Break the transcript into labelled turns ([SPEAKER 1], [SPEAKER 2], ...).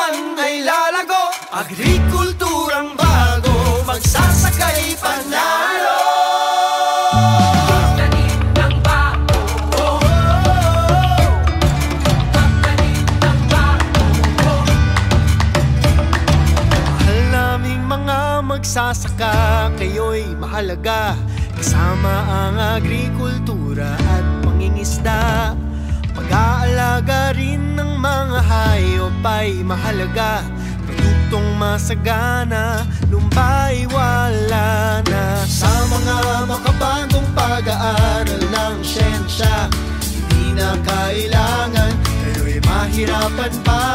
[SPEAKER 1] bayan ay lalago, agrikulturang bago, magsasakay panalo.
[SPEAKER 2] Pagtanim ng bago, pagtanim ng bago.
[SPEAKER 1] Mahal naming mga magsasaka, kayo'y mahalaga. Kasama ang agrikultura at pangingisda. Pag-aalaga rin ng mga hayop ay mahalaga. Produktong masagana, lumba'y wala na. Sa mga makabagong pag-aaral ng siyensya, hindi na kailangan kayo'y mahirapan pa.